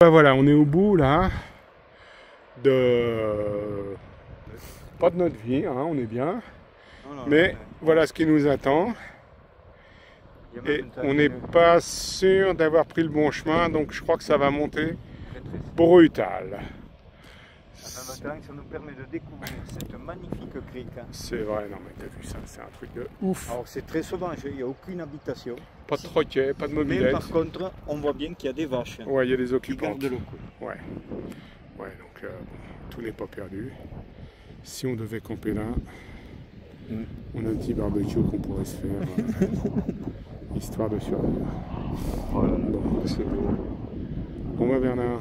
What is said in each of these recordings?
Ben voilà, on est au bout là de pas de notre vie, hein, on est bien, mais voilà ce qui nous attend. Et on n'est pas sûr d'avoir pris le bon chemin, donc je crois que ça va monter brutal. En même temps, ça nous permet de découvrir cette magnifique crique. C'est vrai, non mais t'as vu ça, c'est un truc de ouf. Alors c'est très sauvage, il n'y a aucune habitation. Pas de troquet, pas de mobilette. Mais par contre, on voit bien qu'il y a des vaches. Ouais, il y a des occupants. Qui gardent le coup. Ouais. Ouais, donc bon, tout n'est pas perdu. Si on devait camper là, on a un petit barbecue qu'on pourrait se faire, histoire de survivre. Voilà. Bon bah Bernard,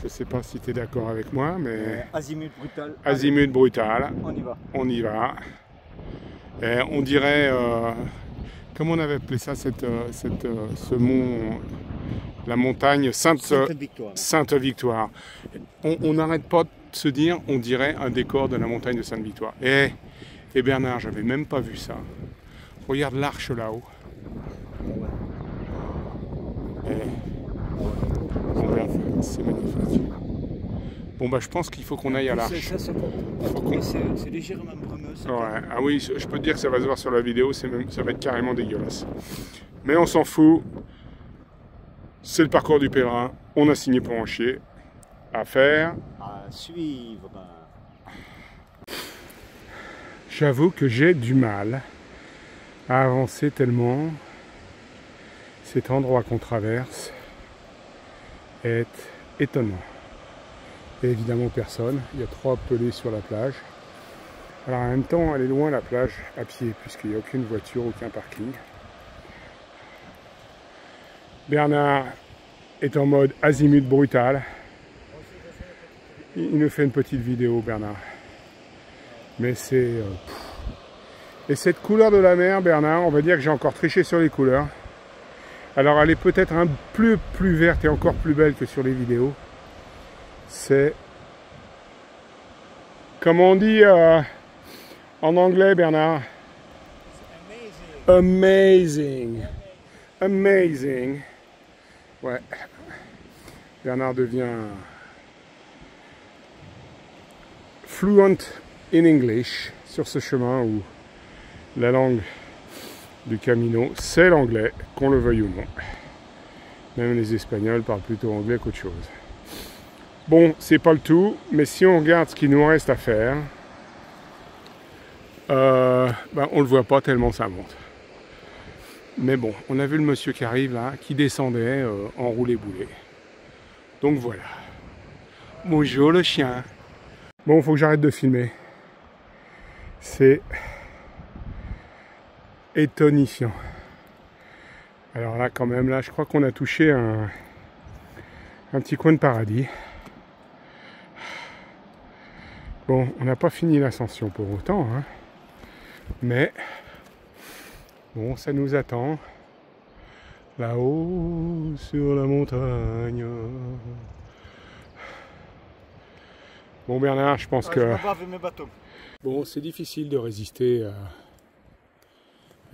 je sais pas si tu es d'accord avec moi, mais azimut brutal. Azimut brutal. On y va. On y va. Et on dirait, comment on avait appelé ça, ce mont, la montagne Sainte-Victoire. Sainte-Victoire. On n'arrête pas de se dire, on dirait un décor de la montagne de Sainte-Victoire. Et Bernard, j'avais même pas vu ça. Regarde l'arche là-haut. C'est magnifique. Bon bah je pense qu'il faut qu'on aille à l'arche. C'est légèrement brumeux. Ouais. Ah oui, je peux te dire que ça va se voir sur la vidéo, ça va être carrément dégueulasse. Mais on s'en fout. C'est le parcours du pèlerin. On a signé pour en chier. À faire. À suivre. J'avoue que j'ai du mal à avancer tellement cet endroit qu'on traverse est étonnant. Et évidemment personne, il y a 3 pelés sur la plage. Alors en même temps, elle est loin la plage à pied, puisqu'il n'y a aucune voiture, aucun parking. Bernard est en mode azimut brutal. Il nous fait une petite vidéo, Bernard. Mais c'est... Et cette couleur de la mer, Bernard, on va dire que j'ai encore triché sur les couleurs. Alors elle est peut-être un peu plus verte et encore plus belle que sur les vidéos. C'est... Comment on dit en anglais, Bernard? Amazing. Amazing. Ouais. Bernard devient fluent in English sur ce chemin où la langue du Camino, c'est l'anglais, qu'on le veuille ou non. Même les Espagnols parlent plutôt anglais qu'autre chose. Bon, c'est pas le tout, mais si on regarde ce qu'il nous reste à faire, on le voit pas tellement ça monte. Mais bon, on a vu le monsieur qui arrive là, qui descendait en roulé-boulé. Donc voilà. Bonjour le chien. Bon, faut que j'arrête de filmer. C'est étonnifiant. Alors là, quand même, là, je crois qu'on a touché un petit coin de paradis. Bon, on n'a pas fini l'ascension pour autant, hein. Mais bon, ça nous attend là-haut sur la montagne. Bon Bernard, je pense que... Bon, c'est difficile de résister à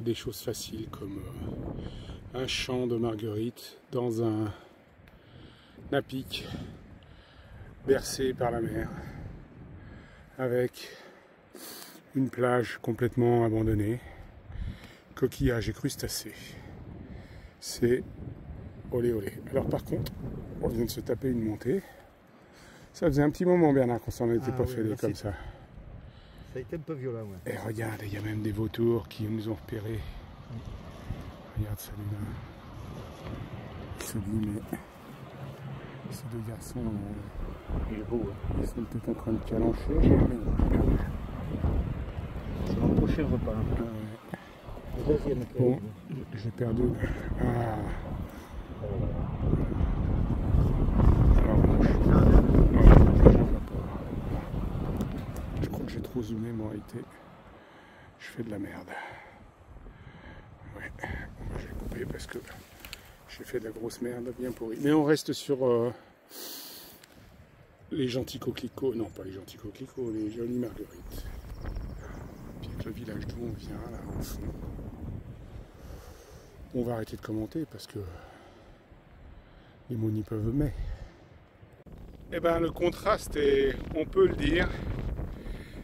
des choses faciles comme un champ de marguerites dans un pic bercé par la mer, avec une plage complètement abandonnée, coquillages et crustacés. C'est olé olé. Alors par contre, on vient de se taper une montée. Ça faisait un petit moment, Bernard, qu'on s'en était pas fait des comme ça. Ça a été un peu violent, ouais. Et regarde, il y a même des vautours qui nous ont repérés. Regarde celui-là. Il se dit, mais ces 2 garçons, il est beau, hein. Ils sont peut-être en train de calancher. C'est mon prochain repas. Le deuxième. Bon, j'ai perdu. Ah. Je crois que j'ai trop zoomé, moi, je fais de la merde. Ouais, je vais couper parce que j'ai fait de la grosse merde bien pourrie. Mais on reste sur les gentils coquelicots, non pas les gentils coquelicots, les jolies marguerites. Puis avec le village d'où on vient, là, au fond. On va arrêter de commenter parce que les mots n'y peuvent mais. Eh ben le contraste est, on peut le dire,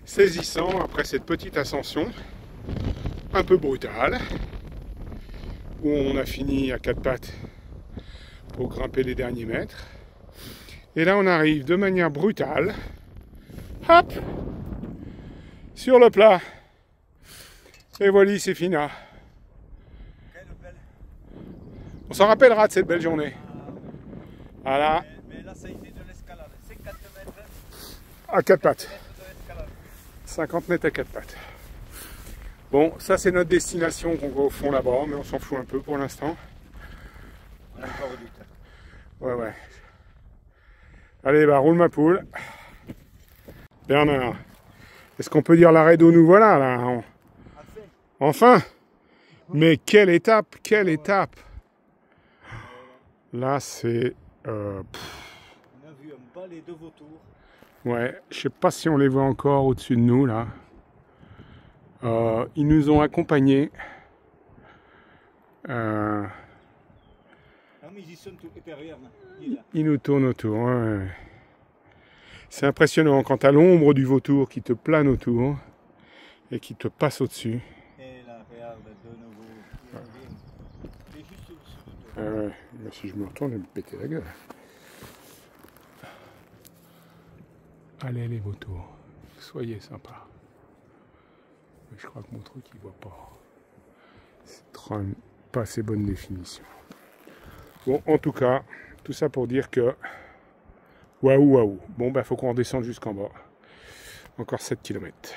saisissant après cette petite ascension, un peu brutale, où on a fini à quatre pattes pour grimper les derniers mètres. Et là on arrive de manière brutale, hop, sur le plat. Et voilà, c'est fini. On s'en rappellera de cette belle journée. Voilà. Mais là, ça a été de l'escalade. 50 mètres. À quatre pattes. 50 mètres à quatre pattes. Bon, ça c'est notre destination qu'on voit au fond là-bas, mais on s'en fout un peu pour l'instant. On a encore du temps. Ouais, ouais. Allez, bah roule ma poule. Bernard, est-ce qu'on peut dire l'arrêt d'eau nous voilà là? Enfin. Mais quelle étape, quelle étape. Là c'est... On a vu un balai de vautours. Ouais, je sais pas si on les voit encore au-dessus de nous là. Ils nous ont accompagnés. Ah mais ils y sont tout derrière. Ils nous tournent autour. Ouais. C'est impressionnant quand tu as l'ombre du vautour qui te plane autour et qui te passe au-dessus. Et là, regarde de nouveau. Il est juste au-dessus de toi. Ouais. Mais si je me retourne, je vais me péter la gueule. Allez les vautours, soyez sympas. Mais je crois que mon truc il voit pas. C'est pas assez bonne définition. Bon, en tout cas, tout ça pour dire que waouh waouh. Bon bah faut qu'on redescende jusqu'en bas. Encore 7 km.